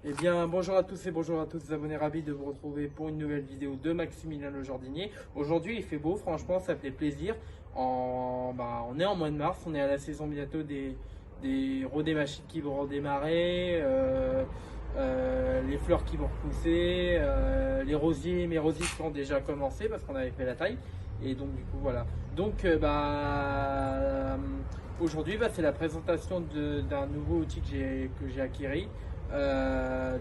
Eh bien, bonjour à tous et bonjour à toutes les abonnés, ravis de vous retrouver pour une nouvelle vidéo de Maximilien Le Jardinier. Aujourd'hui, il fait beau, franchement, ça fait plaisir. On est en mois de mars, on est à la saison bientôt des machines qui vont redémarrer, les fleurs qui vont repousser, mes rosiers qui ont déjà commencé parce qu'on avait fait la taille. Et donc, du coup, voilà. Donc, aujourd'hui, c'est la présentation d'un nouveau outil que j'ai acquis.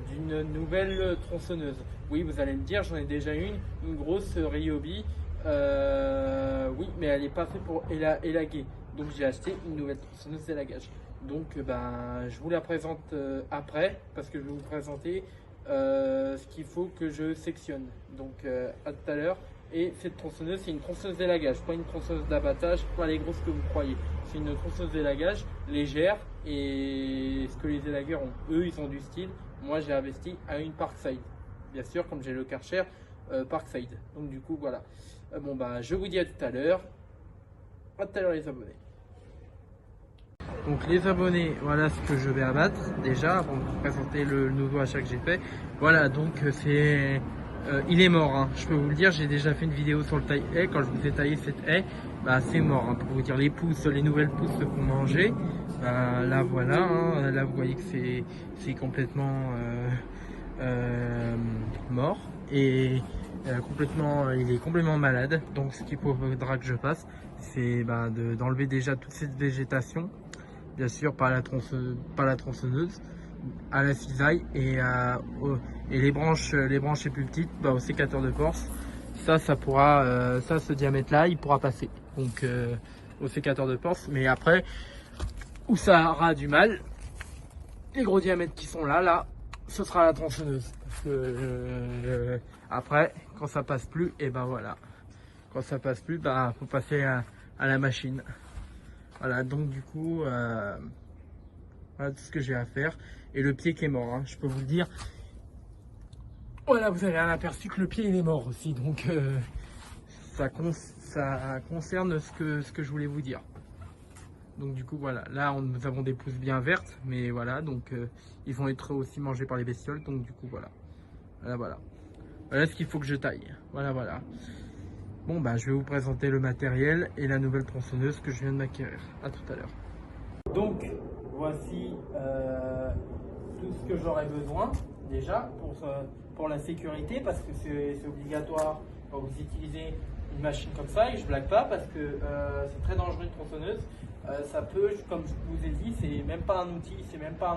D'une nouvelle tronçonneuse. Oui, vous allez me dire, j'en ai déjà une grosse Ryobi. Oui, mais elle n'est pas faite pour élaguer. Donc j'ai acheté une nouvelle tronçonneuse d'élagage. Donc je vous la présente après, parce que je vais vous présenter ce qu'il faut que je sectionne. Donc à tout à l'heure. Et cette tronçonneuse, c'est une tronçonneuse d'élagage, pas une tronçonneuse d'abattage, pas les grosses que vous croyez. C'est une tronçonneuse d'élagage légère et ce que les élagueurs ont. Eux, ils ont du style. Moi, j'ai investi à une Parkside. Bien sûr, comme j'ai le Karcher Parkside. Donc du coup, voilà. Je vous dis à tout à l'heure. À tout à l'heure les abonnés. Donc les abonnés, voilà ce que je vais abattre déjà avant de vous présenter le nouveau achat que j'ai fait. Voilà, donc c'est... il est mort, hein. Je peux vous le dire, j'ai déjà fait une vidéo sur le taille-haie. Quand je vous ai taillé cette haie, c'est mort, hein. Pour vous dire, les nouvelles pousses se font manger. Là voilà, hein. Là vous voyez que c'est complètement mort et il est complètement malade. Donc ce qu'il faudra que je fasse, c'est d'enlever déjà toute cette végétation, bien sûr par la tronçonneuse, à la cisaille et les branches les plus petites au sécateur de force. Ça pourra, ce diamètre là il pourra passer donc au sécateur de force. Mais après, où ça aura du mal, les gros diamètres qui sont là ce sera la tronçonneuse, parce que après quand ça passe plus, et voilà, quand ça passe plus, faut passer à la machine. Voilà, donc du coup voilà tout ce que j'ai à faire. Et le pied qui est mort, hein, je peux vous le dire. Voilà, vous avez un aperçu que le pied il est mort aussi. Donc ça concerne ce que je voulais vous dire. Donc du coup voilà, là nous avons des pousses bien vertes, mais voilà, donc ils vont être aussi mangés par les bestioles. Donc du coup voilà ce qu'il faut que je taille. Voilà. Bon je vais vous présenter le matériel et la nouvelle tronçonneuse que je viens de m'acquérir. À tout à l'heure. Donc voici tout ce que j'aurais besoin déjà pour la sécurité, parce que c'est obligatoire quand vous utilisez une machine comme ça, et je blague pas parce que c'est très dangereux une tronçonneuse. Ça peut, comme je vous ai dit, c'est même pas un outil, c'est même pas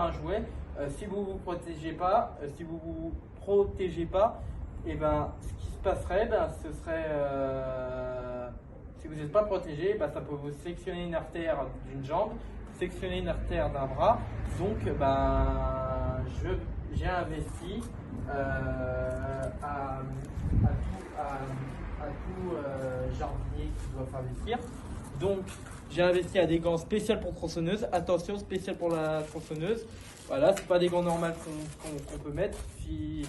un jouet. Si vous vous protégez pas, et ce qui se passerait, ce serait si vous n'êtes pas protégé, ça peut vous sectionner une artère d'une jambe, sectionner une artère d'un bras. Donc j'ai investi à tout jardinier qui doit s'investir. Donc j'ai investi à des gants spéciaux pour tronçonneuse. Attention, spécial pour la tronçonneuse. Voilà, c'est pas des gants normaux qu'on peut mettre. Si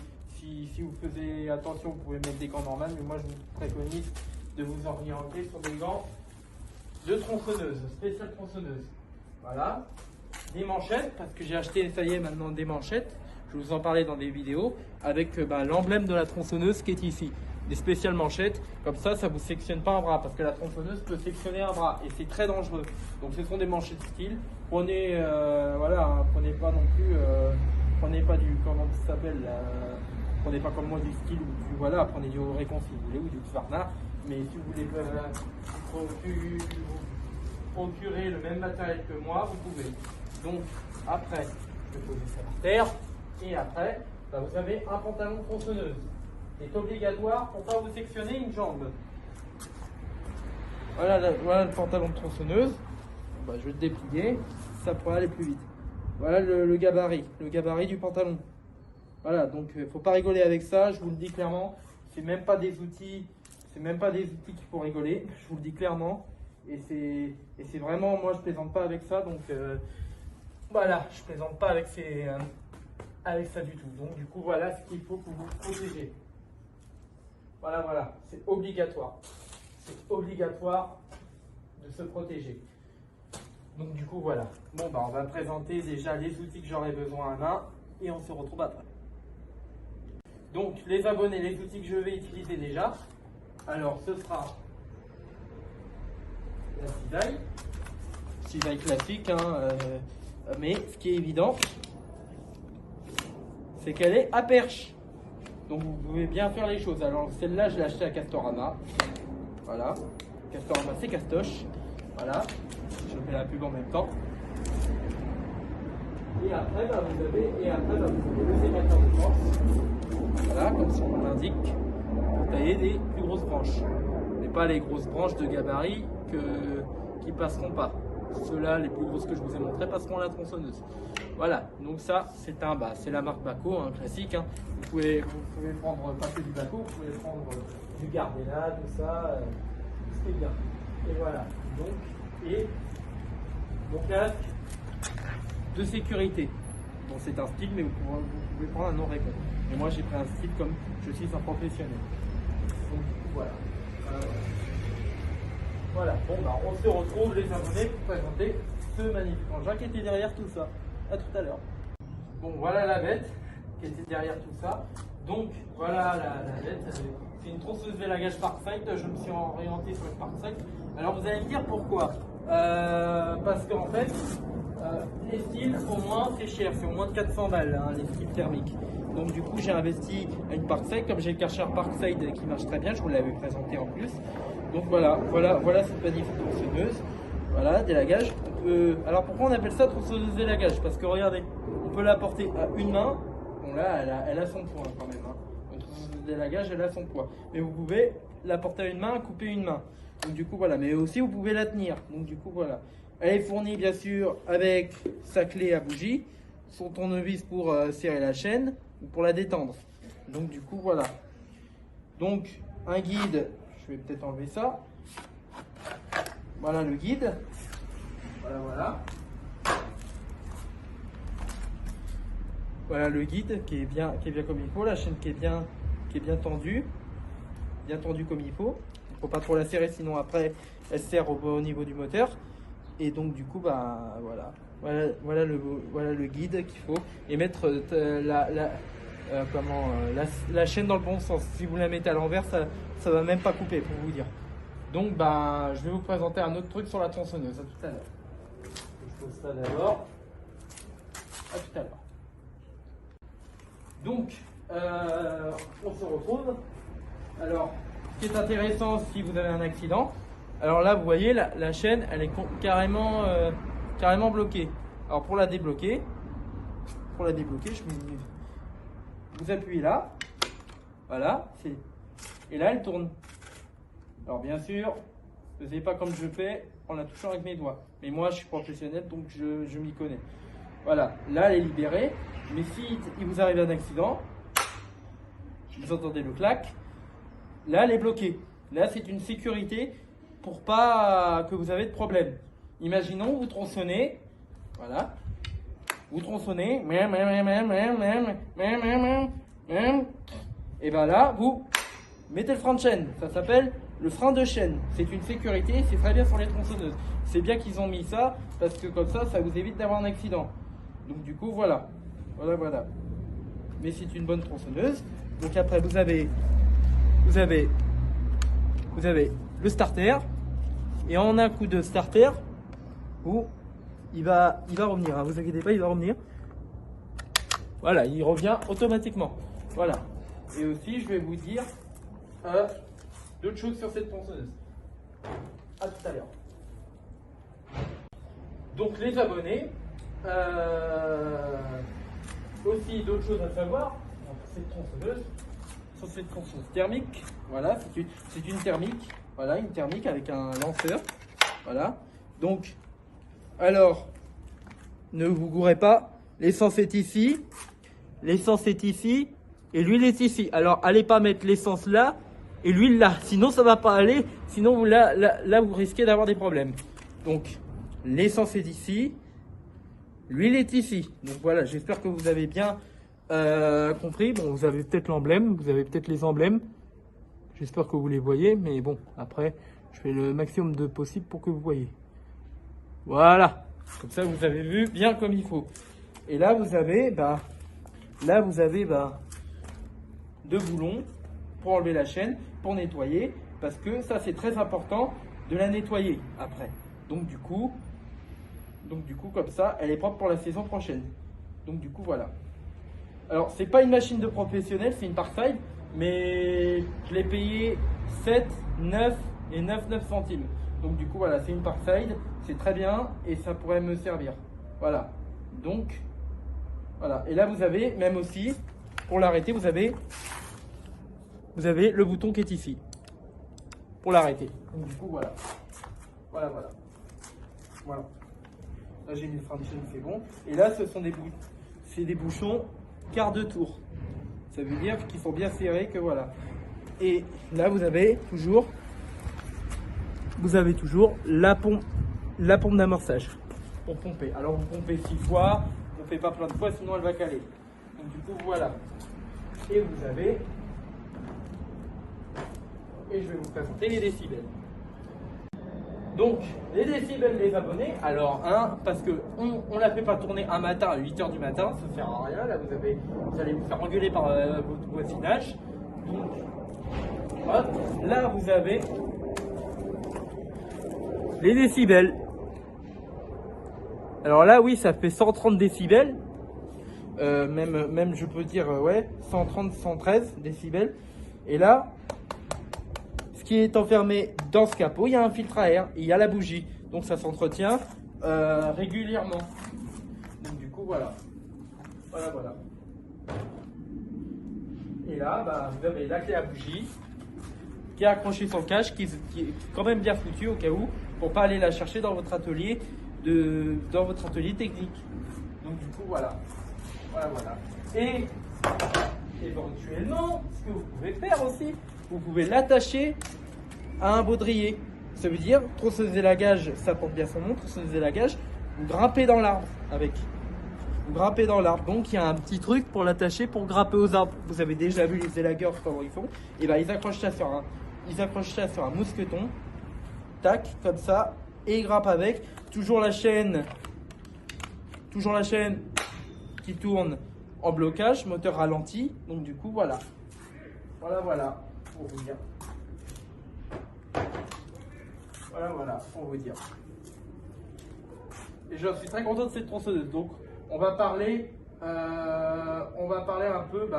vous faisiez attention, vous pouvez mettre des gants normaux, mais moi je vous préconise de vous orienter sur des gants de tronçonneuse, spéciale tronçonneuse. Voilà, des manchettes, parce que j'ai acheté, ça y est, maintenant des manchettes. Je vous en parlais dans des vidéos, avec l'emblème de la tronçonneuse qui est ici. Des spéciales manchettes, comme ça vous sectionne pas un bras, parce que la tronçonneuse peut sectionner un bras et c'est très dangereux. Donc ce sont des manchettes style. Prenez, prenez pas non plus, prenez pas du, comment ça s'appelle, prenez pas comme moi du style ou prenez du Récon si vous voulez, ou du Xvarna. Mais si vous voulez procurer le même matériel que moi, vous pouvez. Donc après, je vais poser ça par terre, et après, vous avez un pantalon de tronçonneuse. C'est obligatoire pour pas vous sectionner une jambe. Voilà le pantalon de tronçonneuse. Je vais le déplier, ça pourrait aller plus vite. Voilà le gabarit du pantalon. Voilà, donc faut pas rigoler avec ça, je vous le dis clairement. C'est même pas des outils qu'il faut rigoler, je vous le dis clairement. Et c'est vraiment, moi je plaisante pas avec ça, donc je plaisante pas avec ça du tout. Donc du coup voilà ce qu'il faut pour vous protéger. Voilà, c'est obligatoire. C'est obligatoire de se protéger. Donc du coup voilà. Bon bah on va présenter déjà les outils que j'aurai besoin à main et on se retrouve après. Donc les abonnés, les outils que je vais utiliser déjà. Alors ce sera la cisaille classique, hein, mais ce qui est évident, c'est qu'elle est à perche. Donc vous pouvez bien faire les choses. Alors celle-là, je l'ai achetée à Castorama. Voilà. Castorama, c'est Castoche. Voilà. Je fais la pub en même temps. Et après, bah, vous avez le sécateur de France. Voilà, comme son nom l'indique, pour tailler des plus grosses branches. Mais pas les grosses branches de gabarit qui passeront pas. Ceux-là, les plus grosses que je vous ai montrées, passeront à la tronçonneuse. Voilà, donc ça, c'est la marque Bahco, hein, classique. Hein. Vous pouvez prendre pas que du Bahco, vous pouvez prendre du Gardena, tout ça, tout ce qui est bien. Et voilà, donc casque de sécurité. Bon, c'est un style, mais vous pouvez prendre un non répond. Et moi, j'ai pris un style comme je suis un professionnel. Donc voilà. Voilà, bon bah on se retrouve les abonnés pour présenter ce magnifique engin qui était derrière tout ça. À tout à l'heure. Bon voilà la bête qui était derrière tout ça. Donc voilà la bête. C'est une tronçonneuse vélagage Parkside. Je me suis orienté sur une Parkside. Alors vous allez me dire pourquoi. Parce qu'en fait, les styles au moins c'est cher, c'est au moins de 400 balles hein, les styles thermiques. Donc du coup j'ai investi à une Parkside, comme j'ai le Karcher Parkside qui marche très bien, je vous l'avais présenté en plus. Donc voilà cette magnifique tronçonneuse. Voilà, délagage. Alors pourquoi on appelle ça tronçonneuse délagage? Parce que regardez, on peut la porter à une main. Bon là, elle a son poids quand même. Hein. Une tronçonneuse délagage, elle a son poids. Mais vous pouvez la porter à une main, couper une main. Donc du coup voilà, mais aussi vous pouvez la tenir. Donc du coup voilà. Elle est fournie bien sûr avec sa clé à bougie, son tournevis pour serrer la chaîne ou pour la détendre. Donc du coup voilà. Donc un guide. Je vais peut-être enlever ça. Voilà le guide. Voilà. Voilà le guide qui est bien comme il faut. La chaîne qui est bien tendue. Bien tendue comme il faut. Il ne faut pas trop la serrer, sinon après elle se serre au niveau du moteur. Et donc du coup bah voilà le guide qu'il faut. Et mettre la chaîne dans le bon sens. Si vous la mettez à l'envers, ça va même pas couper pour vous dire. Donc bah, je vais vous présenter un autre truc sur la tronçonneuse. À tout à l'heure. Je pose ça d'abord. À tout à l'heure. Donc on se retrouve. Alors ce qui est intéressant si vous avez un accident, alors là vous voyez la chaîne elle est carrément bloquée. Alors pour la débloquer, vous appuyez là, voilà, et là elle tourne. Alors bien sûr, ne faisez pas comme je fais en la touchant avec mes doigts. Mais moi je suis professionnel donc je m'y connais. Voilà, là elle est libérée, mais si il vous arrive un accident, vous entendez le clac, là elle est bloquée. Là c'est une sécurité pour pas que vous avez de problème. Imaginons vous tronçonnez, voilà. Vous tronçonnez, et bien là, vous mettez le frein de chaîne. Ça s'appelle le frein de chaîne. C'est une sécurité, c'est très bien sur les tronçonneuses. C'est bien qu'ils ont mis ça, parce que comme ça vous évite d'avoir un accident. Donc du coup, voilà. Mais c'est une bonne tronçonneuse. Donc après, vous avez le starter. Et en un coup de starter, il va revenir, hein, vous inquiétez pas, il va revenir. Voilà, il revient automatiquement. Voilà. Et aussi, je vais vous dire d'autres choses sur cette tronçonneuse. À tout à l'heure. Donc les abonnés, aussi d'autres choses à savoir sur cette tronçonneuse thermique. Voilà, c'est une thermique. Voilà, une thermique avec un lanceur. Voilà. Donc, alors, ne vous gourrez pas. L'essence est ici. L'essence est ici. Et l'huile est ici. Alors, allez pas mettre l'essence là et l'huile là. Sinon, ça va pas aller. Sinon, là, vous risquez d'avoir des problèmes. Donc, l'essence est ici. L'huile est ici. Donc voilà, j'espère que vous avez bien compris. Bon, vous avez peut-être l'emblème. Vous avez peut-être les emblèmes. J'espère que vous les voyez, mais bon, après, je fais le maximum de possible pour que vous voyez. Voilà. Comme ça, vous avez vu bien comme il faut. Et là, vous avez, deux boulons pour enlever la chaîne, pour nettoyer, parce que ça, c'est très important de la nettoyer après. Donc du coup, comme ça, elle est propre pour la saison prochaine. Donc du coup, voilà. Alors, c'est pas une machine de professionnel, c'est une Parkside, mais je l'ai payé 7, 9 et 9 centimes. Donc du coup, voilà, c'est une Parkside, c'est très bien et ça pourrait me servir. Voilà. Donc, voilà. Et là, vous avez, même aussi, pour l'arrêter, vous avez le bouton qui est ici. Pour l'arrêter. Donc du coup, voilà. Voilà. Là, j'ai mis le frein de chaîne, c'est bon. Et là, ce sont des bouchons quart de tour. Ça veut dire qu'ils sont bien serrés, que voilà. Et là, vous avez toujours la pompe d'amorçage pour pomper. Alors, vous pompez 6 fois, on ne fait pas plein de fois, sinon elle va caler. Donc, du coup, voilà. Et vous avez... Et je vais vous présenter les décibels. Donc, les décibels des abonnés, alors, parce qu'on ne la fait pas tourner un matin à 8 h du matin, ça ne sert à rien. Là, vous allez vous faire engueuler par votre voisinage. Donc, hop, là, vous avez les décibels. Alors là, oui, ça fait 130 décibels. Même, je peux dire, ouais, 130, 113 décibels. Et là, ce qui est enfermé dans ce capot, il y a un filtre à air, et il y a la bougie. Donc ça s'entretient régulièrement. Donc du coup, voilà. Voilà. Et là, vous avez la clé à bougie qui est accrochée sur le cache, qui est quand même bien foutue au cas où, pour pas aller la chercher dans votre atelier technique. Donc du coup, voilà. Et éventuellement, ce que vous pouvez faire aussi, vous pouvez l'attacher à un baudrier. Ça veut dire, tronçonneuse élagage, ça porte bien son nom, tronçonneuse élagage, vous grimpez dans l'arbre avec. Vous grimpez dans l'arbre. Donc il y a un petit truc pour l'attacher, pour grimper aux arbres. Vous avez déjà vu les élagueurs comment ils font. Et ils accrochent ça sur un mousqueton. Tac, comme ça. Et ils grimpent avec. Toujours la chaîne qui tourne en blocage, moteur ralenti. Donc du coup, voilà. Voilà, pour vous dire. Voilà, pour vous dire. Et je suis très content de cette tronçonneuse. Donc, on va parler un peu,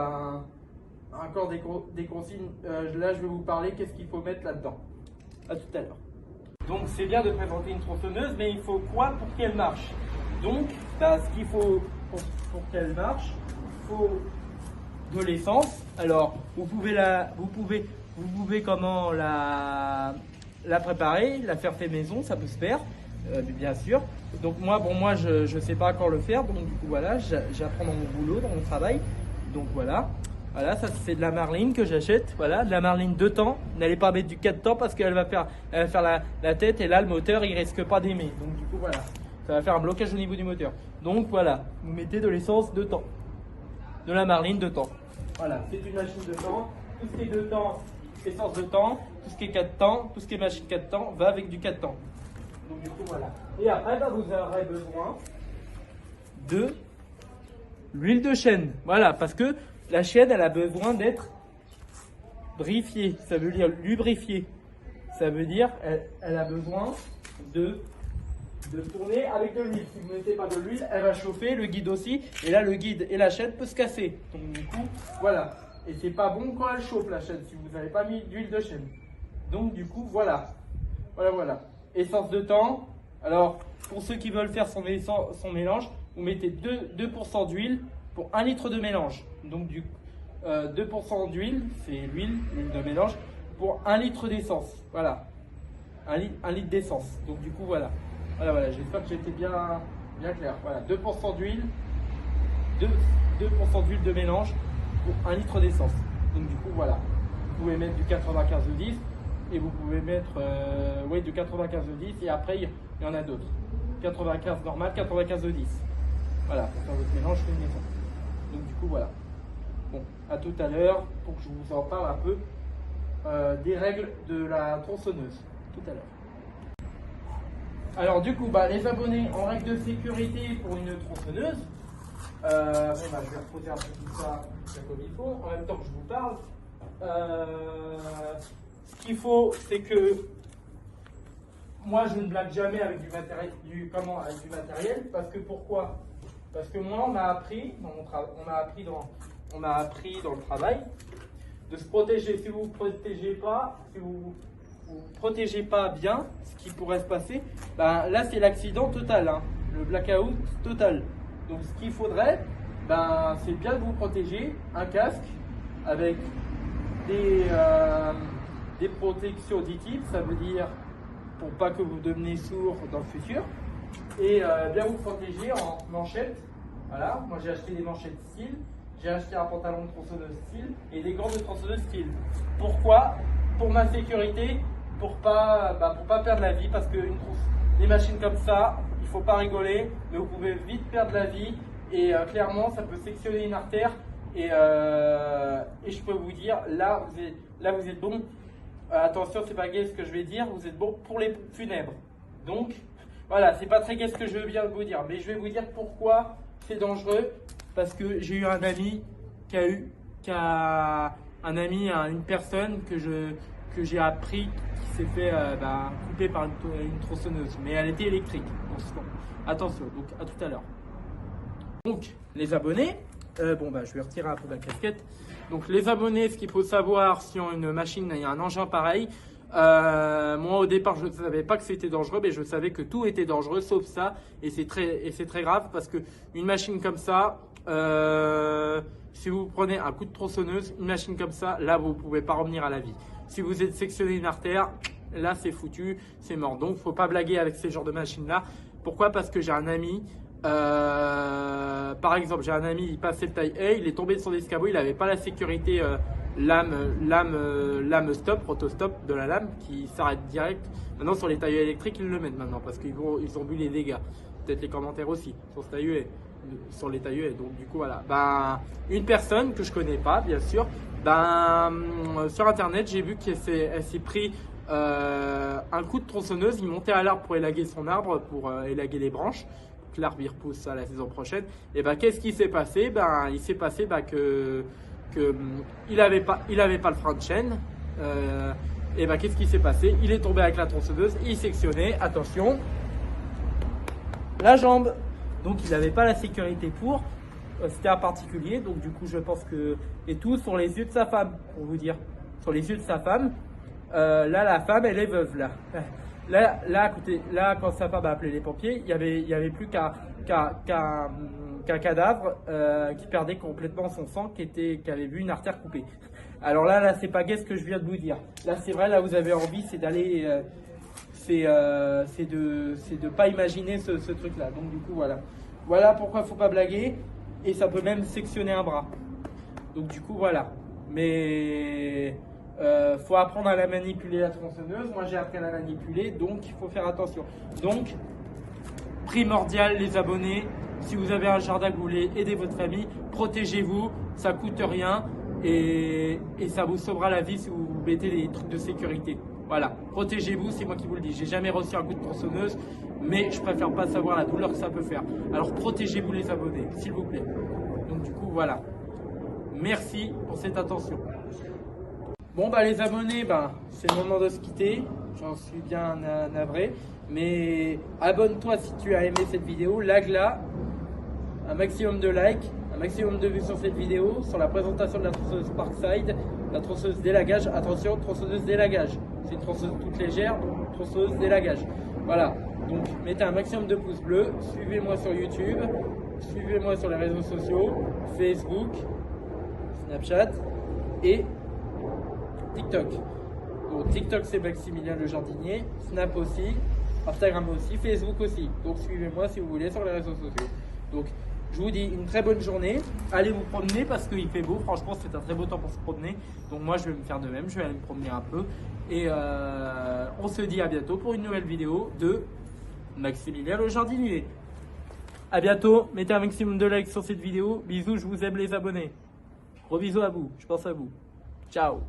encore des consignes. Là, je vais vous parler qu'est-ce qu'il faut mettre là-dedans. À tout à l'heure. Donc, c'est bien de présenter une tronçonneuse, mais il faut quoi pour qu'elle marche? Donc, ce qu'il faut pour qu'elle marche, il faut de l'essence. Alors, vous pouvez comment la préparer, la faire fait maison, ça peut se faire, bien sûr. Donc moi je sais pas encore le faire, donc du coup voilà, j'apprends dans mon boulot, dans mon travail. Donc voilà, ça c'est de la marline que j'achète, voilà, de la marline 2 temps. N'allez pas mettre du 4 temps parce qu'elle va faire la tête et là le moteur il risque pas d'aimer. Donc du coup voilà, ça va faire un blocage au niveau du moteur. Donc voilà, vous mettez de l'essence 2 temps, de la marline 2 temps. Voilà, c'est une machine 2 temps, tout ce qui est 2 temps, essence 2 temps, tout ce qui est 4 temps, tout ce qui est machine 4 temps va avec du 4 temps. Donc du coup voilà. Et après vous aurez besoin de l'huile de chêne. Voilà, parce que la chaîne elle a besoin d'être brifiée. Ça veut dire lubrifiée. Ça veut dire elle a besoin de tourner avec de l'huile. Si vous ne mettez pas de l'huile, elle va chauffer, le guide aussi. Et là le guide et la chaîne peuvent se casser. Donc du coup voilà. Et c'est pas bon quand elle chauffe la chaîne si vous n'avez pas mis d'huile de chêne. Donc du coup voilà. Essence de temps. Alors pour ceux qui veulent faire son mélange, vous mettez 2% d'huile pour 1 litre de mélange. Donc 2% d'huile, c'est l'huile de mélange, pour 1 litre d'essence. Voilà. 1 litre d'essence. Donc du coup voilà. J'espère que j'ai été bien clair. Voilà, 2% d'huile, 2% d'huile de mélange pour 1 litre d'essence. Donc du coup voilà, vous pouvez mettre du 95 de 10 et vous pouvez mettre du 95 de 10 et après il y en a d'autres. 95 normal, 95 de 10. Voilà, pour faire votre mélange fait maison. Donc du coup voilà. Bon, à tout à l'heure pour que je vous en parle un peu des règles de la tronçonneuse. Tout à l'heure. Alors du coup, bah, les abonnés en règle de sécurité pour une tronçonneuse. Bon, bah, je vais reposer un peu tout ça comme il faut, en même temps que je vous parle. Ce qu'il faut, c'est que moi, je ne blague jamais avec du matériel, parce que pourquoi? Parce que moi, on m'a appris dans le travail de se protéger. Si vous ne protégez pas, si vous protégez pas bien, ce qui pourrait se passer, ben, là, c'est l'accident total, hein, le blackout total. Donc, ce qu'il faudrait, ben, c'est bien de vous protéger, un casque avec des protections auditives, ça veut dire pour pas que vous deveniez sourd dans le futur, et bien vous protéger en manchettes. Voilà, moi j'ai acheté des manchettes style, j'ai acheté un pantalon de tronçonneuse style et des gants de tronçonneuse style. Pourquoi? Pour ma sécurité, pour pas perdre la vie, parce que des machines comme ça, il faut pas rigoler, mais vous pouvez vite perdre la vie et clairement ça peut sectionner une artère et je peux vous dire, là vous êtes bon. Attention, c'est pas gai ce que je vais dire, vous êtes bon pour les funèbres. Donc, voilà, c'est pas très gai ce que je viens de vous dire, mais je vais vous dire pourquoi c'est dangereux. Parce que j'ai eu un ami une personne que j'ai appris qui s'est fait couper par une tronçonneuse, mais elle était électrique. Donc, attention, donc à tout à l'heure. Donc, les abonnés, je vais retirer un peu ma casquette. Donc les abonnés, ce qu'il faut savoir sur une machine, il y a un engin pareil. Moi au départ je ne savais pas que c'était dangereux, mais je savais que tout était dangereux sauf ça, et c'est très grave parce que une machine comme ça, si vous prenez un coup de tronçonneuse, une machine comme ça, là vous ne pouvez pas revenir à la vie. Si vous êtes sectionné une artère, là c'est foutu, c'est mort. Donc faut pas blaguer avec ces genres de machines là. Pourquoi? Parce que j'ai un ami. Par exemple, j'ai un ami, il passait le taille A, il est tombé de son escabeau, il n'avait pas la sécurité lame stop, rotostop de la lame qui s'arrête direct. Maintenant, sur les tailleurs électriques, ils le mettent maintenant parce qu'ils ont vu les dégâts. Peut-être les commentaires aussi sur les tailleurs. Donc, du coup, voilà. Une personne que je connais pas, bien sûr, sur internet, j'ai vu qu'elle s'est pris un coup de tronçonneuse. Il montait à l'arbre pour élaguer son arbre, pour élaguer les branches. L'arbre il repousse à la saison prochaine. Et qu'est-ce qui s'est passé? Il s'est passé que il avait pas le frein de chaîne. Qu'est-ce qui s'est passé? Il est tombé avec la tronçonneuse, il sectionnait, attention, la jambe. Donc il n'avait pas la sécurité pour. C'était un particulier, donc du coup je pense que, et tout sur les yeux de sa femme, pour vous dire, sur les yeux de sa femme. Là la femme elle est veuve là. Là, écoutez, là, quand sa femme a appelé les pompiers, il y avait plus qu'un cadavre qui perdait complètement son sang, qui avait vu une artère coupée. Alors là, c'est pas gai ce que je viens de vous dire. Là, c'est vrai, là, vous avez envie, c'est d'aller, c'est de pas imaginer ce truc-là. Donc du coup, voilà pourquoi il faut pas blaguer, et ça peut même sectionner un bras. Donc du coup, voilà. Mais faut apprendre à la manipuler, la tronçonneuse. Moi j'ai appris à la manipuler, donc il faut faire attention. Donc primordial les abonnés, si vous avez un jardin que vous voulez aider votre famille, protégez-vous, ça coûte rien et ça vous sauvera la vie si vous mettez les trucs de sécurité. Voilà, protégez-vous, c'est moi qui vous le dis. J'ai jamais reçu un coup de tronçonneuse, mais je préfère pas savoir la douleur que ça peut faire. Alors protégez-vous les abonnés, s'il vous plaît. Donc du coup voilà, merci pour cette attention. Bon les abonnés, c'est le moment de se quitter, j'en suis bien navré, mais abonne-toi si tu as aimé cette vidéo, like-la, un maximum de likes, un maximum de vues sur cette vidéo, sur la présentation de la tronçonneuse Parkside, la tronçonneuse délagage, attention, tronçonneuse délagage, c'est une tronçonneuse toute légère, donc tronçonneuse délagage, voilà, donc mettez un maximum de pouces bleus, suivez-moi sur YouTube, suivez-moi sur les réseaux sociaux, Facebook, Snapchat et TikTok. Donc TikTok c'est Maximilien le jardinier, Snap aussi, Instagram aussi, Facebook aussi. Donc suivez-moi si vous voulez sur les réseaux sociaux. Donc je vous dis une très bonne journée. Allez vous promener parce qu'il fait beau. Franchement c'est un très beau temps pour se promener. Donc moi je vais me faire de même, je vais aller me promener un peu. Et on se dit à bientôt pour une nouvelle vidéo de Maximilien le jardinier. À bientôt, mettez un maximum de likes sur cette vidéo. Bisous, je vous aime les abonnés. Gros bisous à vous, je pense à vous. Ciao.